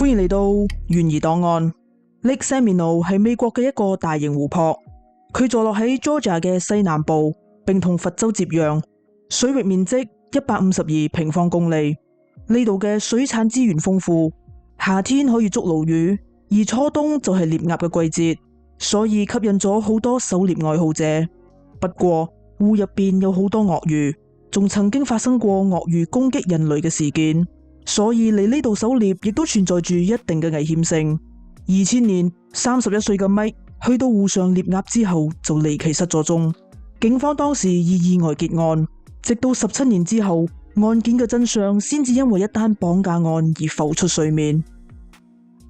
歡迎嚟到懸疑檔案。Lake Seminole 係美國嘅一個大型湖泊，佢坐落喺 Georgia 嘅西南部，並同佛州接壤，水域面積152平方公里。呢度嘅水產資源豐富，夏天可以捉鱸魚，而初冬就係獵鴨嘅季節，所以吸引咗好多狩獵愛好者。不過湖入邊有好多鱷魚，仲曾經發生過鱷魚攻擊人類嘅事件，所以嚟呢度狩獵亦都存在住一定嘅危險性。2000年31歲嘅 Mike 去到湖上獵鴨之後就離奇失咗蹤，警方當時以意外結案，直到17年之後，案件嘅真相先至因為一單綁架案而浮出水面。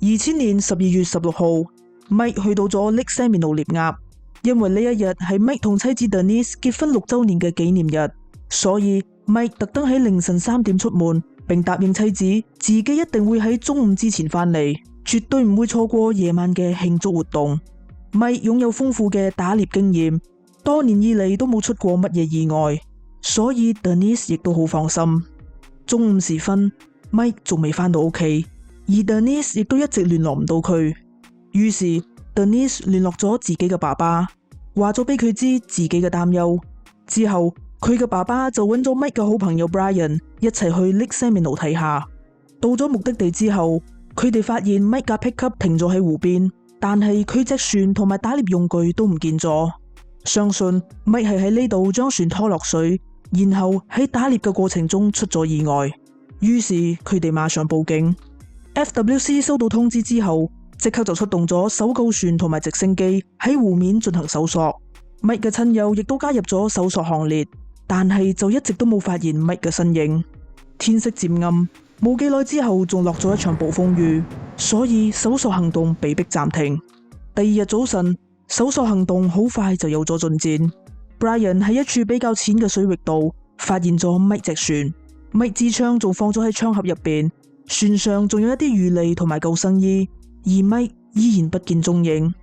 2000年12月16號 Mike 去到咗 Lake Seminole 獵鴨，因為呢一日係 Mike 同妻子 Denise 結婚6週年嘅紀念日，所以 Mike 特登喺凌晨3點出門，並答應妻子自己一定會喺中午之前返嚟，絕對唔會錯過夜晚嘅慶祝活動。Mike 擁有豐富嘅打獵經驗，多年以嚟都冇出過乜嘢意外，所以 Denise 亦都好放心。中午時分 Mike 仲未返到屋企，而 Denise 亦都一直聯絡唔到佢。於是 Denise 聯絡咗自己嘅爸爸，話咗俾佢知自己嘅擔憂。之後佢嘅爸爸就揾咗 Mike 嘅好朋友 Brian 一齊去 Lake Seminole 睇下。到咗目的地之後，佢哋發現 Mike 架 pickup 停咗喺湖邊，但係佢隻船同埋打獵用具都唔見咗。相信 Mike 係喺呢度將船拖落水，然後喺打獵嘅過程中出咗意外。於是佢哋馬上報警。FWC 收到通知之後，即刻就出動咗搜救船同埋直升機喺湖面進行搜索。Mike 嘅親友亦都加入咗搜索行列，但係就一直都冇發現 Mike 嘅身影。天色漸暗，冇幾耐之後仲落咗一場暴風雨，所以搜索行動被迫暫停。第二日早晨，搜索行動好快就有咗進展。Brian 喺一處比較淺嘅水域度發現咗 Mike 隻船，Mike 支槍仲放咗喺槍盒入邊，船上仲有一啲魚餌同埋救生衣，而 Mike 依然不見蹤影。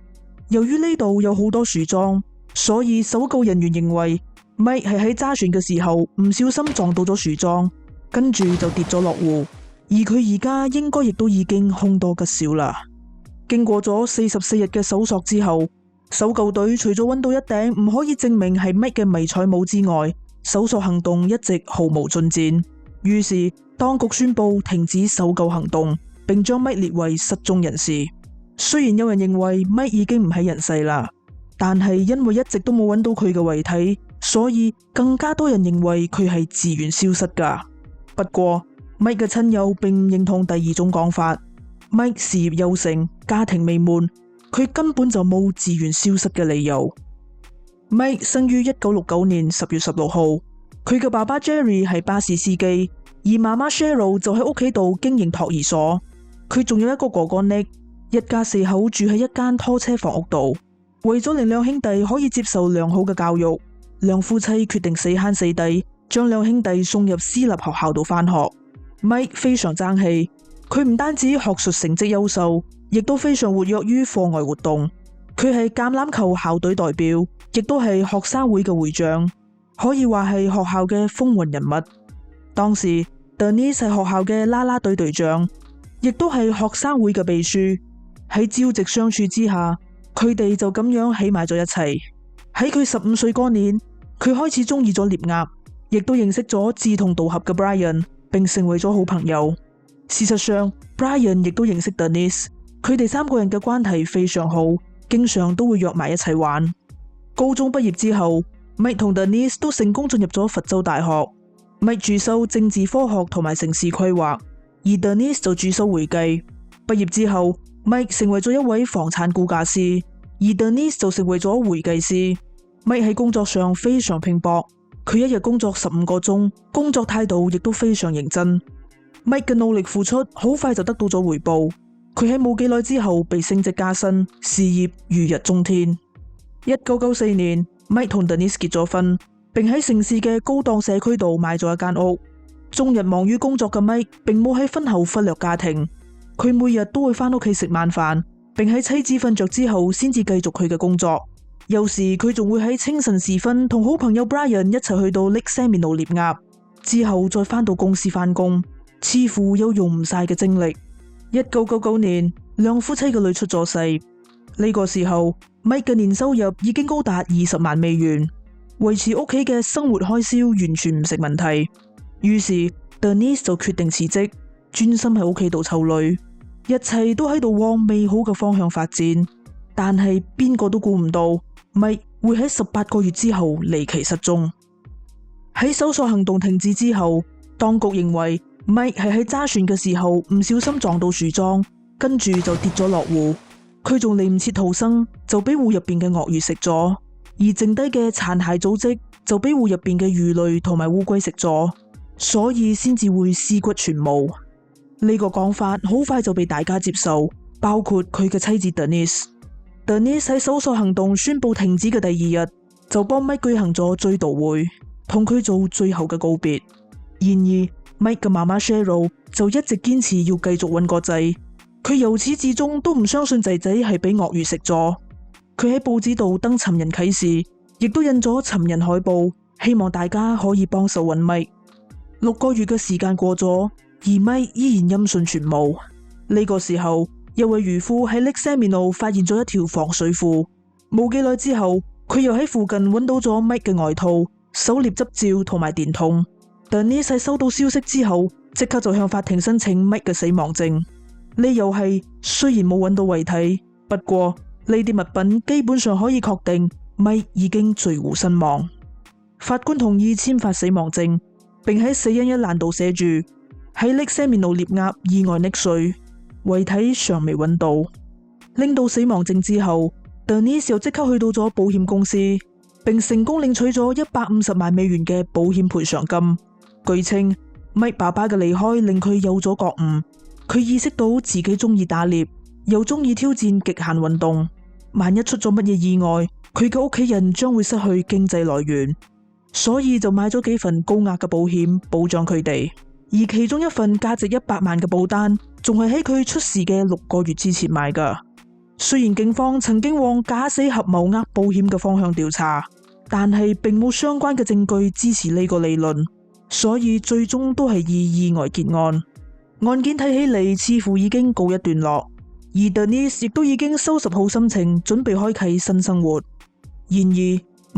由於呢度有好多樹樁，所以搜救人員認為 Mike 係喺揸船嘅時候唔小心撞到咗樹樁，跟住就跌咗落湖，而佢而家應該亦都已經凶多吉少啦。經過咗44日嘅搜索之後，搜救隊除咗揾到一頂唔可以證明係 Mike 嘅迷彩帽之外，搜索行動一直毫無進展。於是當局宣布停止搜救行動，並將 Mike 列為失蹤人士。雖然有人認為 Mike 已經唔喺人世啦，但係因為一直都冇揾到佢嘅遺體，所以更加多人認為佢係自願消失噶。不過 Mike 嘅親友並唔認同第二種講法。Mike 事業有成，家庭美滿，佢根本就冇自願消失嘅理由。Mike 生於1969年10月16號，佢嘅爸爸 Jerry 係巴士司機，而媽媽 Cheryl 就喺屋企度經營托兒所。佢仲有一個哥哥 Nick， 一家4口住喺一間拖車房屋度。為咗令兩兄弟可以接受良好嘅教育，兩夫妻決定死慳死抵，將兩兄弟送入私立學校度返學。Mike 非常爭氣，佢唔單止學術成績優秀，亦都非常活躍於課外活動。佢係橄欖球校隊代表，亦都係學生會嘅會長，可以話係學校嘅風雲人物。當時 Denise 係學校嘅啦啦隊隊長，亦都係學生會嘅秘書。喺朝夕相處之下，佢哋就咁樣喺埋咗一齊。喺佢15歲嗰年，佢開始中意咗獵鴨，亦都認識咗志同道合嘅 Brian， 並成為咗好朋友。事實上 Brian 亦都認識 Denise， 佢哋3個人嘅關係非常好，經常都會約埋一齊玩。高中畢業之後， Mike 同 Denise 都成功進入咗佛州大學。Mike 主修政治科學同埋城市規劃，而 Denise 就主修會計。畢業之後， Mike 成為咗一位房產估價師，而 Denise 就成為咗會計師。Mike 喺工作上非常拼搏，佢一日工作15個鐘，工作態度亦都非常認真。Mike 嘅努力付出好快就得到咗回報，佢喺冇幾耐之後被升職加薪，事業如日中天。1994年 Mike 同 Denise 結咗婚，並喺城市嘅高檔社區度買咗一間屋。終日忙於工作嘅 Mike 並冇喺婚後忽略家庭，佢每日都會返屋企食晚飯，並喺妻子瞓着之後先至繼續佢嘅工作。有時佢仲會喺清晨時分同好朋友 Brian 一齊去到 Lake Seminole 獵鴨，之後再返到公司返工，似乎有用唔晒嘅精力。1999年，兩夫妻嘅女出咗世。呢個時候，Mike 嘅年收入已經高達20萬美元，維持屋企嘅生活開銷完全唔成問題。於是 Denise 就決定辭職，專心喺屋企度湊女。一切都喺度往美好嘅方向發展，但係邊個都估唔到 Mike 會喺18個月之後離奇失蹤。喺搜索行動停止之後，當局認為 Mike 係喺揸船嘅時候唔小心撞到樹樁，跟住就跌咗落湖。佢仲嚟唔切逃生，就俾湖入邊嘅鱷魚食咗，而剩低嘅殘骸組織就俾湖入邊嘅魚類同埋烏龜食咗，所以先至會屍骨全無。呢個講法好快就被大家接受，包括佢嘅妻子 Denise。Denise 喺搜索行動宣布停止嘅第二日，就幫 Mike 舉行咗追悼會，同佢做最後嘅告別。然而 Mike 嘅媽媽 Cheryl 就一直堅持要繼續揾個仔，佢由始至終都唔相信仔仔係俾鱷魚食咗。佢喺報紙度登尋人啟事，亦都印咗尋人海報，希望大家可以幫手揾 Mike。6個月嘅時間過咗，而 Mike 依然音訊全無。呢個時候，一位漁夫喺 Lake Seminole 發現咗一條防水褲。冇幾耐之後，佢又喺附近揾到咗 Mike 嘅外套、狩獵執照同埋電筒。Denise 喺收到消息之後，即刻就向法庭申請 Mike 嘅死亡證。理由係雖然冇揾到遺體，不過呢啲物品基本上可以確定 Mike 已經墜湖身亡。法官同意簽發死亡證，並喺死因一欄度寫住喺 Lake Seminole 獵鴨意外溺水，遺體尚未揾到。拎到死亡證之後， Denise 又即刻去到咗保險公司，並成功領取咗150萬美元嘅保險賠償金。據稱 Mike 爸爸嘅離開令佢有咗覺悟，佢意識到自己中意打獵，又中意挑戰極限運動。萬一出咗乜嘢意外，佢嘅屋企人將會失去經濟來源，所以就買咗幾份高額嘅保險保障佢哋。而其中一份價值100萬嘅保單，仲係喺佢出事嘅6個月之前買㗎。雖然警方曾經往假死合謀額保險嘅方向調查，但係並冇相關嘅證據支持呢個理論，所以最終都係以意外結案。案件睇起嚟似乎已經告一段落，而 Denise 亦都已經收拾好心情，準備開啟新生活。然而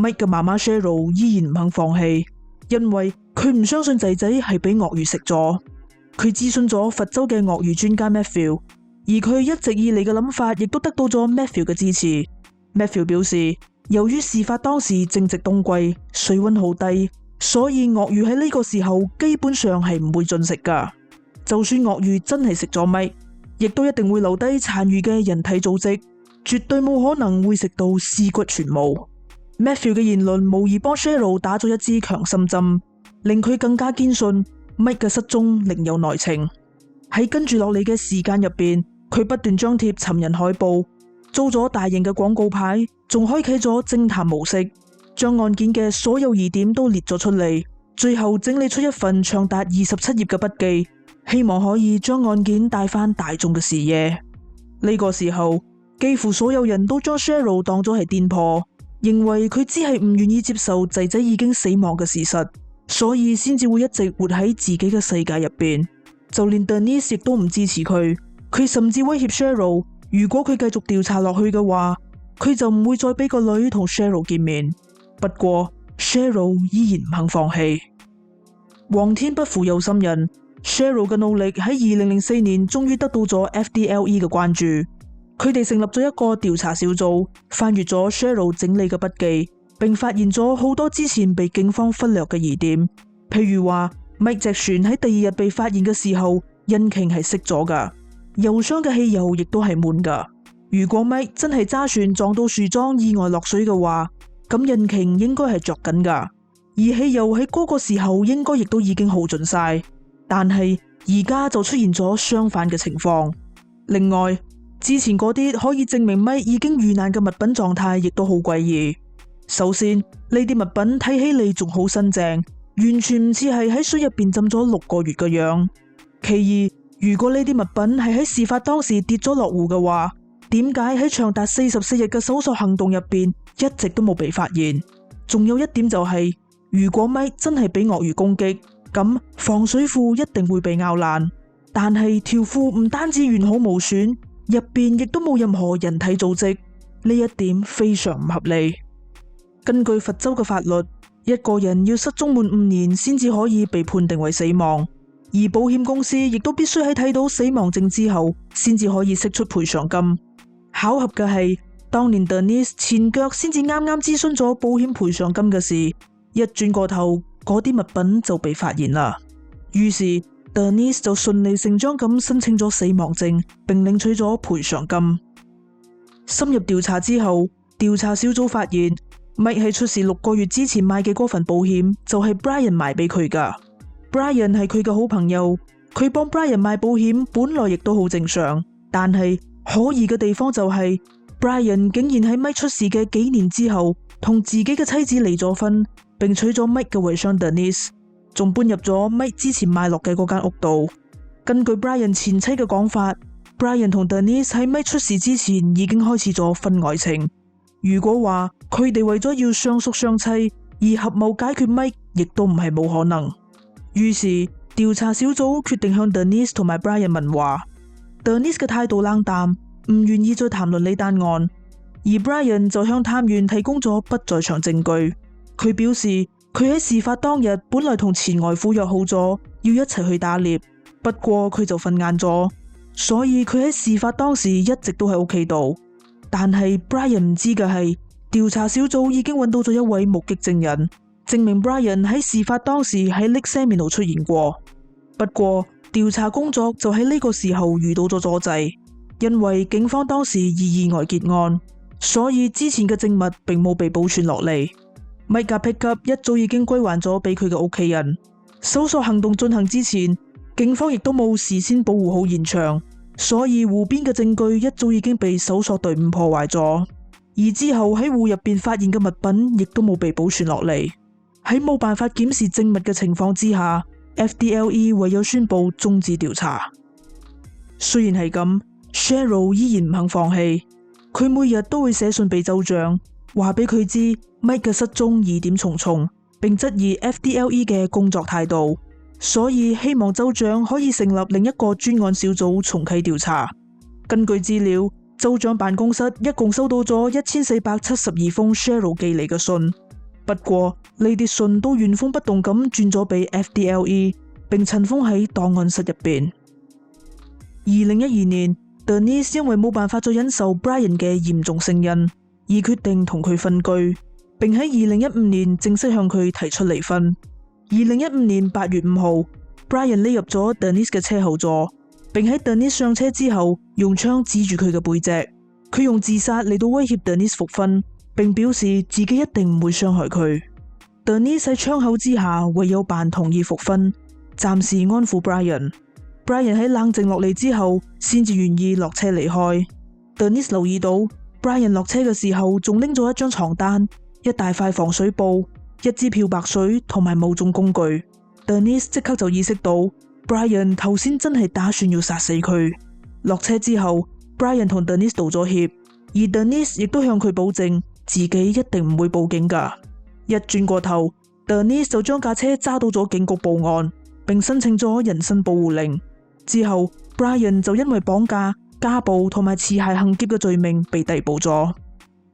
Mike 嘅媽媽 Cheryl 依然唔肯放棄，因為佢唔相信仔仔係俾鱷魚食咗。佢諮詢咗佛州嘅鱷魚專家 Matthew， 而佢一直以嚟嘅諗法亦都得到咗 Matthew 嘅支持。Matthew 表示，由於事發當時正值冬季，水溫好低，所以鱷魚喺呢個時候基本上係唔會進食㗎。就算鱷魚真係食咗 Mike，亦都一定會留低殘餘嘅人體組織，絕對冇可能會食到屍骨全無。Matthew 嘅言論無疑幫 Cheryl 打咗一支強心針，令佢更加堅信 Mike 嘅失蹤另有內情。喺跟住落嚟嘅時間入邊，佢不斷張貼尋人海報，租咗大型嘅廣告牌，仲開啟咗偵探模式，將案件嘅所有疑點都列咗出嚟，最後整理出一份長達27頁嘅筆記，希望可以將案件帶返大眾嘅視野。呢個時候，幾乎所有人都將 Cheryl 當咗係癲婆，認為佢只係唔願意接受仔仔已經死亡嘅事實，所以先至會一直活喺自己嘅世界入邊。就連 Denise 亦都唔支持佢，佢甚至威脅 Cheryl， 如果佢繼續調查落去嘅話，佢就唔會再俾個女同 Cheryl 見面。不過 Cheryl 依然唔肯放棄。皇天不負有心人， Cheryl 嘅努力喺2004年終於得到咗 FDLE 嘅關注。佢哋成立咗一個調查小組，翻閱咗 Cheryl 整理嘅筆記，並發現咗好多之前被警方忽略嘅疑點。譬如話 Mike 隻船喺第2日被發現嘅時候，引擎係熄咗噶，油箱嘅汽油亦都係滿噶。如果 Mike 真係揸船撞到樹樁意外落水嘅話，咁引擎應該係着緊噶，而汽油喺嗰個時候應該亦都已經耗盡晒。但係而家就出現咗相反嘅情況。另外，之前嗰啲可以證明 Mike 已經遇難嘅物品狀態亦都好詭異。首先，呢啲物品睇起嚟仲好新淨，完全唔似係喺水入邊浸咗6個月嘅樣。其二，如果呢啲物品係喺事發當時跌咗落湖嘅話，點解喺長達44日嘅搜索行動入邊一直都冇被發現？仲有一點就係，如果 Mike 真係俾鱷魚攻擊，咁防水褲一定會被咬爛。但係條褲唔單止完好無損，入邊亦都冇任何人體組織，呢一點非常唔合理。根據佛州嘅法律，一個人要失蹤滿5年先至可以被判定為死亡，而保險公司亦都必須喺睇到死亡證之後先至可以釋出賠償金。巧合嘅係，當年 Denise 前腳先至啱啱諮詢咗保險賠償金嘅事，一轉過頭，嗰啲物品就被發現啦。於是 Denise 就順理成章咁申請咗死亡證，並領取咗賠償金。深入調查之後，調查小組發現Mike 喺出事6個月之前買嘅嗰份保險就係 Brian 賣俾佢噶。Brian 係佢嘅好朋友，佢幫 Brian 買保險本來亦都好正常，但係可疑嘅地方就係 Brian 竟然喺 Mike 出事嘅幾年之後，同自己嘅妻子離咗婚，並娶咗 Mike 嘅遺孀 Denise， 仲搬入咗 Mike 之前買落嘅嗰間屋度。根據 Brian 前妻嘅講法， Brian 同 Denise 喺 Mike 出事之前已經開始咗婚外情。如果話佢哋為咗要相宿相棲而合謀解決 Mike， 亦都唔係冇可能。於是調查小組決定向 Denise 同埋 Brian 問話。Denise 嘅態度冷淡，唔願意再談論呢單案，而 Brian 就向探員提供咗不在場證據。佢表示佢喺事發當日本來同前外父約好咗要一齊去打獵，不過佢就瞓晏咗，所以佢喺事發當時一直都喺屋企度。但係 Brian 唔知嘅係，調查小組已經揾到咗一位目擊證人，證明 Brian 喺事發當時喺 Lake Seminole 出現過。不過調查工作就喺呢個時候遇到咗阻滯，因為警方當時意外結案，所以之前嘅證物並冇被保存落嚟。Mike 架 pickup 一早已經歸還咗俾佢嘅屋企人。搜索行動進行之前，警方亦都冇事先保護好現場，所以湖邊嘅證據一早已經被搜索隊伍破壞咗，而之後喺湖入邊發現嘅物品亦都冇被保存落嚟。喺冇辦法檢視證物嘅情況之下， FDLE 唯有宣布終止調查。雖然係咁， Cheryl 依然唔肯放棄，佢每日都會寫信俾州長，話俾佢知 Mike 嘅失蹤疑點重重，並質疑 FDLE 嘅工作態度，所以希望州長可以成立另一個專案小組重啟調查。根據資料，州長辦公室一共收到咗1472封 Cheryl 寄嚟嘅信，不過呢啲信都原封不動咁轉咗俾 FDLE， 並塵封喺檔案室入邊。2012年 Denise 因為冇辦法再忍受 Brian 嘅嚴重性癮，而決定同佢分居，並喺2015年正式向佢提出離婚。2015年8月5號 Brian 匿入咗 Denise 嘅車後座，並喺 Denise 上車之後用槍指住佢嘅背脊。佢用自殺嚟到威脅 Denise 復婚，並表示自己一定唔會傷害佢。Denise 喺槍口之下唯有扮同意復婚，暫時安撫 Brian。Brian 喺冷靜落嚟之後，先至願意落車離開。Denise 留意到 Brian 落車嘅時候，仲拎咗一張床單、一大塊防水布、一支漂白水同埋某種工具。Denise 即刻就意識到 Brian 頭先真係打算要殺死佢。落車之後 ，Brian 同 Denise 道咗歉，而 Denise 亦都向佢保證自己一定唔會報警噶。一轉過頭 ，Denise 就將架車揸到咗警局報案，並申請咗人身保護令。之後 ，Brian 就因為綁架、家暴同埋持械行劫嘅罪名被逮捕咗。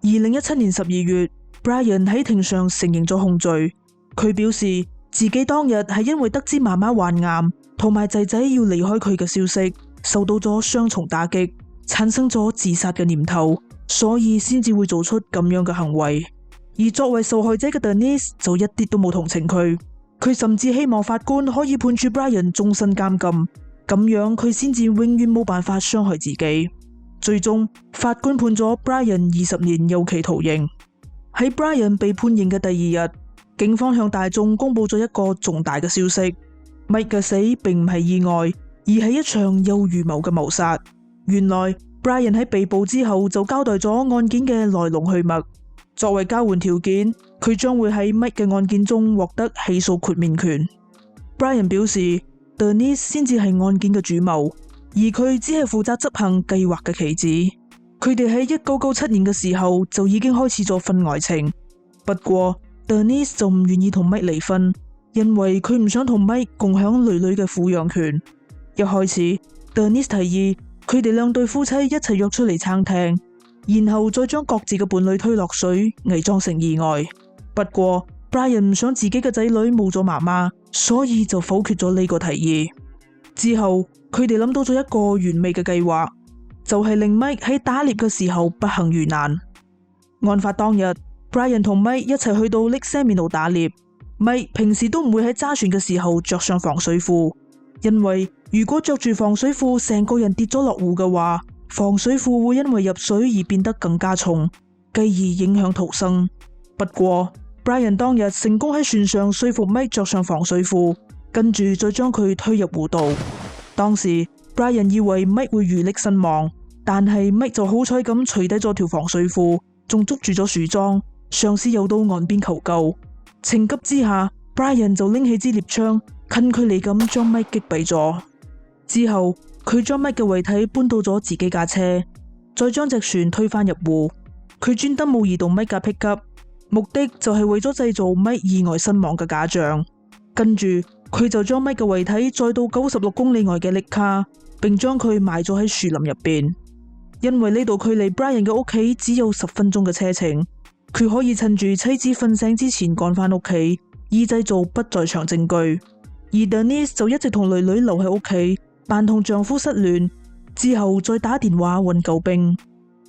2017年12月 ，Brian 喺庭上承認咗控罪。佢表示自己當日係因為得知媽媽患癌同埋仔仔要離開佢嘅消息，受到咗雙重打擊，產生咗自殺嘅念頭，所以先至會做出咁樣嘅行為。而作為受害者嘅 Denise 就一啲都冇同情佢，佢甚至希望法官可以判處 Brian 終身監禁。咁樣佢先至永遠冇辦法傷害自己。最終法官判咗 Brian 20年有期徒刑。喺 Brian 被判刑嘅第二日，警方向大眾公布咗一個重大嘅消息：Mike 嘅死並唔係意外，而係一場有預謀嘅謀殺。原來 Brian 喺被捕之後就交代咗案件嘅來龍去脈。作為交換條件，佢將會喺 Mike 嘅案件中獲得起訴豁免權。Brian 表示Denise 先至係案件嘅主謀，而佢只係負責執行計劃嘅棋子。佢哋喺1997年嘅時候就已經開始咗婚外情。不過 Denise 就唔願意同 Mike 離婚，因為佢唔想同 Mike 共享女女嘅撫養權。一開始 Denise 提議佢哋兩對夫妻一齊約出嚟餐廳，然後再將各自嘅伴侶推落水，偽裝成意外。不過 Brian 唔想自己嘅仔女冇咗媽媽，所以就否決咗呢個提議。之後佢哋諗到咗一個完美嘅計劃，就係令 Mike 喺打獵嘅時候不幸遇難。案發當日 Brian 同 Mike 一齊去到 Lake Seminole 打獵。Mike 平時都唔會喺揸船嘅時候着上防水褲，因為如果着住防水褲成個人跌咗落湖嘅話，防水褲會因為入水而變得更加重，繼而影響逃生。不過 Brian 當日成功喺船上說服 Mike 着上防水褲，跟住再將佢推入湖度。當時 Brian 以為 Mike 會遇溺身亡，但係 Mike 就好彩咁除低咗條防水褲，仲捉住咗樹樁，嘗試游到岸邊求救。情急之下 Brian 就拎起支獵槍，近距離咁將 Mike 擊斃咗。之後佢將 Mike 嘅遺體搬到咗自己架車，再將隻船推返入湖。佢專登冇移動 Mike 架 pickup，目的就係為咗製造 Mike 意外身亡嘅假象。跟住佢就將 Mike 嘅遺體載到96公里外嘅 Lake Carr，並將佢埋咗喺樹林入邊。因為呢度距離 Brian 嘅屋企只有10分鐘嘅車程，佢可以趁住妻子瞓醒之前趕返屋企，以製造不在場證據。而 Denise 就一直同女女留喺屋企，扮同丈夫失聯，之後再打電話揾救兵。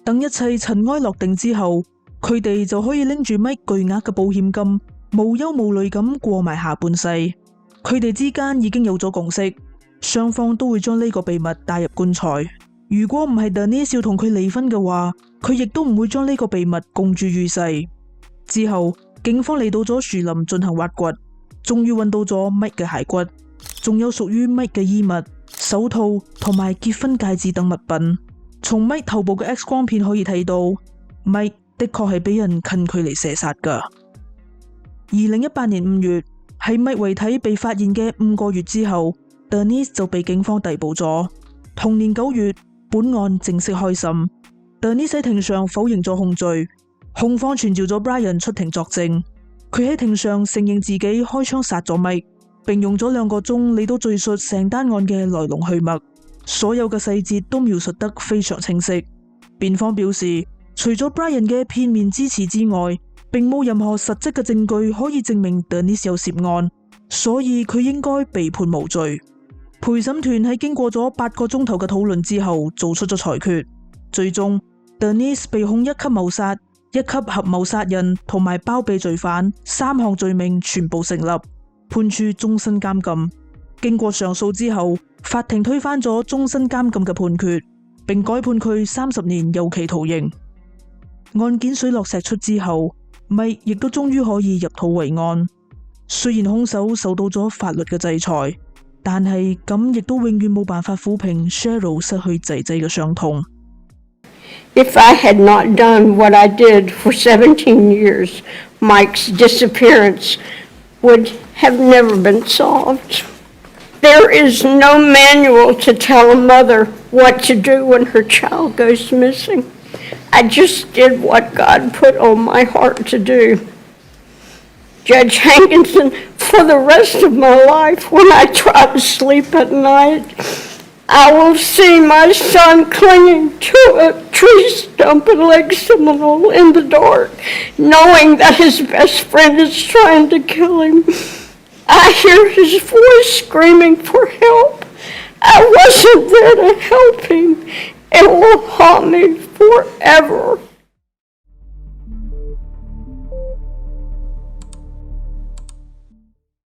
等一切塵埃落定之後，佢哋就可以拎住 Mike 巨額嘅保險金，無憂無慮咁過埋下半世。佢哋之間已經有咗共識，雙方都會將呢個秘密帶入棺材。如果唔係 Denise 要同佢離婚嘅話，佢亦都唔會將呢個秘密公諸於世。之後警方嚟到咗樹林進行挖掘，終於揾到咗 Mike 嘅骸骨，仲有屬於 Mike 嘅衣物、手套同埋結婚戒指等物品。從 Mike 頭部嘅 X 光片可以睇到 Mike 的確係俾人近距離射殺噶。2018年5月，喺 Mike 遺體被發現嘅5個月之後， Denise 就被警方逮捕咗。同年9月，本案正式開審。Denise 喺庭上否認咗控罪，控方傳召咗 Brian 出庭作證。佢喺庭上承認自己開槍殺咗 Mike，並用咗2個鐘嚟到敘述成單案嘅來龍去脈，所有嘅細節都描述得非常清晰。辯方表示，除咗 Brian 嘅片面之詞之外，並冇任何實質嘅證據可以證明 Denise 有涉案，所以佢應該被判無罪。陪審團喺經過咗8個鐘頭嘅討論之後，做出咗裁決。最終 Denise 被控1級謀殺、1級合謀殺人同埋包庇罪犯3項罪名全部成立，判處終身監禁。經過上訴之後，法庭推翻咗終身監禁嘅判決，並改判佢30年有期徒刑。案件水落石出之後，Mike亦都終於可以入土為安。雖然兇手受到咗法律嘅制裁，但係咁亦都永遠冇辦法撫平 Cheryl 失去仔仔嘅傷痛。If I had not done what I did for 17 years, Mike's disappearance would have never been solved. There is no manual to tell a mother what to do when her child goes missing. I just did what God put on my heart to do. Judge Hankinson, for the rest of my life, when I try to sleep at night, I will see my son clinging to a tree stump in Lake Seminole in the dark, knowing that his best friend is trying to kill him. I hear his voice screaming for help. I wasn't there to help him. It will haunt me forever.